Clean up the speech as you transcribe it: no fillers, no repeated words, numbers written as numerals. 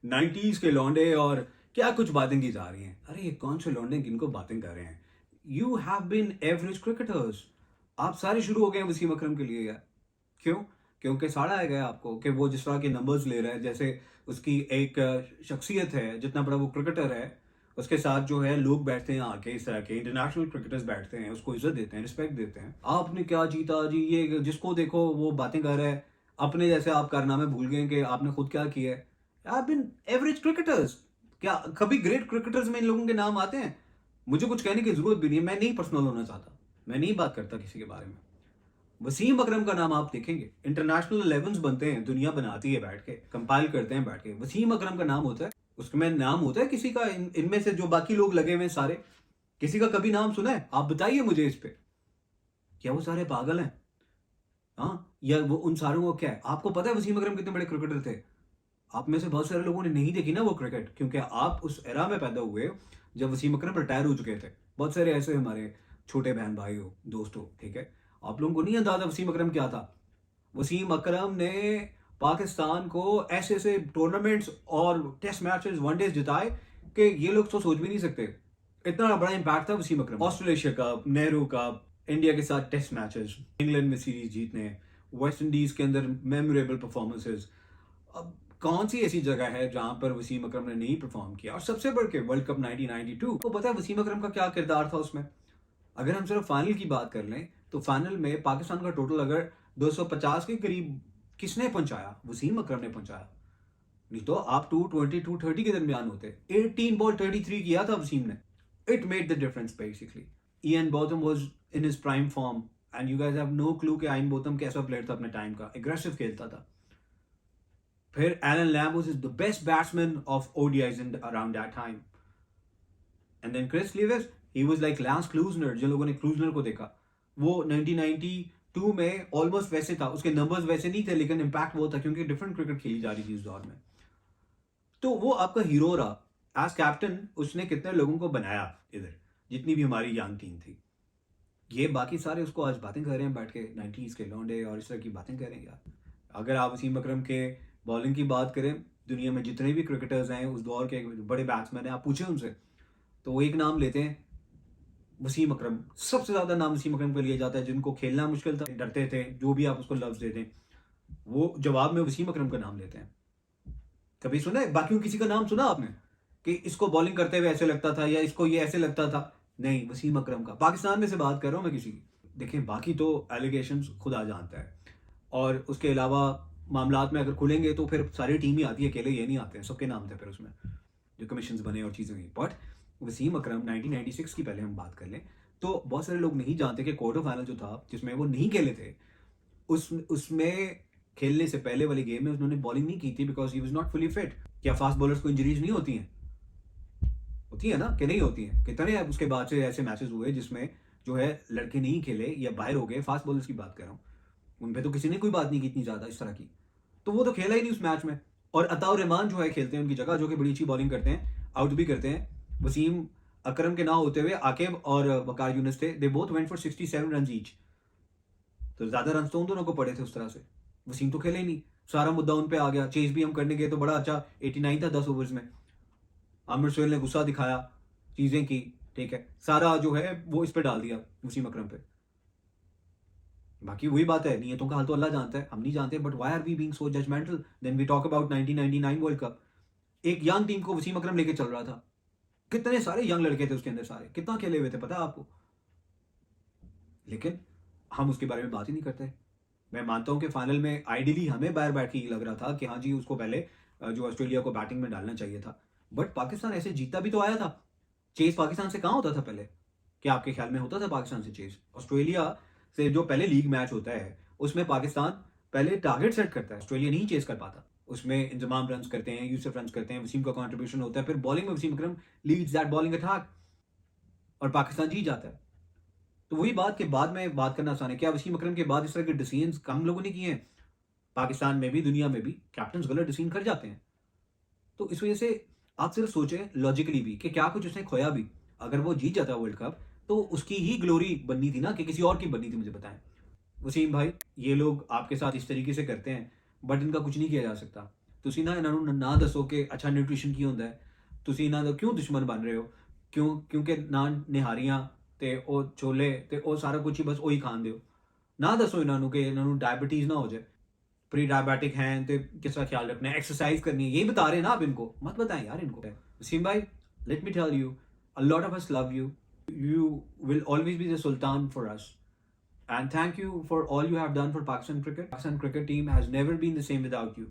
90s के लौंडे और क्या कुछ बातें की जा रही हैं। अरे ये कौन से लौंडे किनको बातें कर रहे हैं। You have been average cricketers. आप सारे शुरू हो गए हैं वसीम अकरम के लिए यार। क्यों? क्योंकि साड़ा आ गया आपको कि वो जिस तरह के नंबर्स ले रहा है, जैसे उसकी एक शख्सियत है, जितना बड़ा वो क्रिकेटर है उसके साथ जो है लोग बैठते हैं आके, इस तरह के इंटरनेशनल क्रिकेटर्स बैठते हैं, उसको इज्जत देते हैं, रिस्पेक्ट देते हैं। आपने क्या जीता जी, ये जिसको देखो वो बातें कर रहा है, अपने जैसे आप कारनामे भूल गए कि आपने खुद क्या किया है। आई बिन एवरेज क्रिकेटर्स। क्या कभी ग्रेट क्रिकेटर्स में इन लोगों के नाम आते हैं? मुझे कुछ कहने की जरूरत भी नहीं है, मैं नहीं पर्सनल होना चाहता, मैं नहीं बात करता किसी के बारे में। वसीम अकरम का नाम आप देखेंगे, इंटरनेशनल 11s बनते हैं, दुनिया बनाती है बैठ के, कंपाइल करते हैं बैठ के, वसीम अकरम का नाम होता है, उसमें नाम होता है किसी का? इनमें से जो बाकी लोग लगे हुए हैं सारे, किसी का कभी नाम सुना है? आप बताइए मुझे इस पे। क्या वो सारे पागल हैं? हाँ, या वो उन सारों को क्या है? आपको पता है वसीम अकरम कितने बड़े क्रिकेटर थे? आप में से बहुत सारे लोगों ने नहीं देखी ना वो क्रिकेट, क्योंकि आप उस एरा में पैदा हुए जब वसीम अकरम रिटायर हो चुके थे। बहुत सारे ऐसे हमारे छोटे बहन भाई हो, दोस्त हो, ठीक है, आप लोगों को नहीं अंदाजा वसीम अकरम क्या था। वसीम अकरम ने पाकिस्तान को ऐसे ऐसे टूर्नामेंट्स और टेस्ट मैचेस, वनडेज जिताए कि ये लोग तो सोच भी नहीं सकते। इतना बड़ा इंपैक्ट था Wasim Akram. Australia cup, Nehru cup, India के साथ टेस्ट मैचेस, इंग्लैंड में सीरीज जीतने, वेस्ट इंडीज के अंदर मेमोरेबल परफॉर्मेंसेस। अब कौन सी ऐसी जगह है जहां पर वसीम अकरम ने नहीं परफॉर्म किया? और सबसे बढ़ के वर्ल्ड कप 1992, तो पता है वसीम अकरम का क्या किरदार था उसमें? अगर हम सिर्फ फाइनल की बात कर लें तो फाइनल में पाकिस्तान का टोटल अगर 250 के करीब किसने पहुंचाया? वसीम अकरम ने पहुंचाया। नहीं तो आप 220 230 के दरमियान होते। 18 बॉल 33 किया था वसीम ने। It made the difference basically. Ian Botham was in his prime form and you guys have no clue कि आयन बोथम कैसा प्लेयर था अपने टाइम का, एग्रेसिव खेलता था। फिर Allan Lamb was the best batsman of ODIs in around that time. And then Chris Lewis, he was like Lance Klusener. जिन लोगों ने क्लूजनर को देखा, वो 1992 में ऑलमोस्ट वैसे था, उसके नंबर्स वैसे नहीं थे लेकिन इंपैक्ट वो था क्योंकि डिफरेंट क्रिकेट खेली जा रही थी उस दौर में। तो वो आपका हीरो रहा एज कैप्टन। उसने कितने लोगों को बनाया इधर, जितनी भी हमारी यंग टीम थी। ये बाकी सारे उसको आज बातें कर रहे हैं बैठ के, 90s के लौंडे और इस तरह की बातें कर रहे हैं यार। अगर आप वसीम अकरम के बॉलिंग की बात करें, दुनिया में जितने भी क्रिकेटर्स हैं उस दौर के बड़े बैट्समैन हैं, आप पूछें उनसे तो वो एक नाम लेते हैं, वसीम अकरम। सबसे ज्यादा नाम वसीम अकरम को लिया जाता है। जिनको खेलना मुश्किल था, डरते थे, जो भी आप उसको लफ्ज दे दें, वो जवाब में वसीम अकरम का नाम लेते हैं। कभी सुना है बाकियों किसी का नाम सुना आपने कि इसको बॉलिंग करते हुए ऐसे लगता था या इसको ये ऐसे लगता था? नहीं, वसीम अकरम का। पाकिस्तान में से बात कर रहा हूं मैं किसी की। देखें, बाकी तो एलिगेशंस खुदा जानता है, और उसके अलावा मामलात में अगर खुलेंगे तो फिर सारी टीम ही आती है, अकेले ये नहीं आते हैं, सबके नाम थे फिर उसमें जो कमीशन बने और चीज़ें हुई। बट वसीम अकरम 1996 की पहले हम बात कर लें तो बहुत सारे लोग नहीं जानते कि क्वार्टर फाइनल जो था जिसमें वो नहीं खेले थे, उसमें खेलने से पहले वाली गेम में उन्होंने बॉलिंग नहीं की थी because he was not fully fit. क्या फास्ट बॉलर्स को इंजरीज नहीं होती हैं? होती है ना, कि नहीं होती हैं? कितने उसके बाद से ऐसे मैचेस हुए जिसमें जो है लड़के नहीं खेले या बाहर हो गए। फास्ट बॉलर्स की बात कर रहा हूँ, उन पर तो किसी ने कोई बात नहीं की इतनी ज्यादा इस तरह की। तो वो तो खेला ही नहीं उस मैच में। और अताउर रहमान जो है खेलते हैं उनकी जगह, जो कि बड़ी अच्छी बॉलिंग करते हैं, आउट भी करते हैं। वसीम अकरम के ना होते हुए आकिब और वकार यूनिस थे, they both went for 67 run each. तो ज्यादा रन तो उन दोनों को पड़े थे उस तरह से। वसीम तो खेले ही नहीं, सारा मुद्दा उन पे आ गया। चेज भी हम करने गए तो बड़ा अच्छा 89 था 10 ओवर्स में। आमिर सोहेल ने गुस्सा दिखाया, चीजें की, ठीक है, सारा जो है वो इस पे डाल दिया वसीम अकरम पे। बाकी वही बात है, नियतों का हाल तो अल्लाह जानता है, हम नहीं जानते। But why are we being so judgemental then we talk about 1999 world cup? एक यंग टीम को वसीम अकरम लेके चल रहा था। कितने सारे यंग लड़के थे उसके अंदर, सारे कितना खेले हुए थे पता है आपको? लेकिन हम उसके बारे में बात ही नहीं करते। मैं मानता हूं कि फाइनल में आइडियली हमें बाहर बैठ के लग रहा था कि हाँ जी उसको पहले जो ऑस्ट्रेलिया को बैटिंग में डालना चाहिए था। बट पाकिस्तान ऐसे जीता भी तो आया था। चेस पाकिस्तान से कहाँ होता था पहले? क्या आपके ख्याल में होता था पाकिस्तान से चेस? ऑस्ट्रेलिया से जो पहले लीग मैच होता है उसमें पाकिस्तान पहले टारगेट सेट करता है, ऑस्ट्रेलिया नहीं चेस कर पाता। उसमें इंजमाम रन करते हैं, यूसुफ रन करते हैं, वसीम का कंट्रीब्यूशन होता है, फिर बॉलिंग में वसीम अकरम लीड्स दैट बॉलिंग अटैक और पाकिस्तान जीत जाता है। तो वही बात के बाद में बात करना आसान है। क्या वसीम अकरम के बाद इस तरह के डिसीजन कम लोगों ने किए हैं? पाकिस्तान में भी, दुनिया में भी कैप्टन गलत डिसीजन कर जाते हैं। तो इस वजह से आप सिर्फ सोचें लॉजिकली भी कि क्या कुछ उसने खोया भी। अगर वो जीत जाता वर्ल्ड कप तो उसकी ही ग्लोरी बननी थी ना, कि किसी और की बननी थी? मुझे बताएं वसीम भाई, ये लोग आपके साथ इस तरीके से करते हैं बट इनका कुछ नहीं किया जा सकता। ਤੁਸੀਂ ਨਾ ਇਹਨਾਂ ਨੂੰ ਨਾ ਦੱਸੋ ਕਿ ਅੱਛਾ ਨਿਊਟ੍ਰੀਸ਼ਨ ਕੀ ਹੁੰਦਾ ਹੈ, ਤੁਸੀਂ ਇਹਨਾਂ ਦਾ ਕਿਉਂ ਦੁਸ਼ਮਣ ਬਣ ਰਹੇ ਹੋ, ਕਿਉਂਕਿ ਨਾ ਨਿਹਾਰੀਆਂ ਤੇ ਉਹ ਛੋਲੇ ਤੇ ਉਹ ਸਾਰਾ ਕੁਝ ਹੀ ਬਸ ਉਹੀ ਖਾਂਦੇ ਹੋ। ਨਾ ਦੱਸੋ ਇਹਨਾਂ ਨੂੰ ਕਿ ਇਹਨਾਂ ਨੂੰ डायबिटीज ना हो जाए, प्री डायबिटिक हैं तो किसका ख्याल रखना है, एक्सरसाइज करनी है, यही बता रहे हैं ना आप इनको, मत बताएं यार इनको। वसीम भाई, let me tell you, a lot of us love you, you will always be the sultan for us, and thank you for all you have done for Pakistan cricket. Pakistan cricket team has never been the same without you.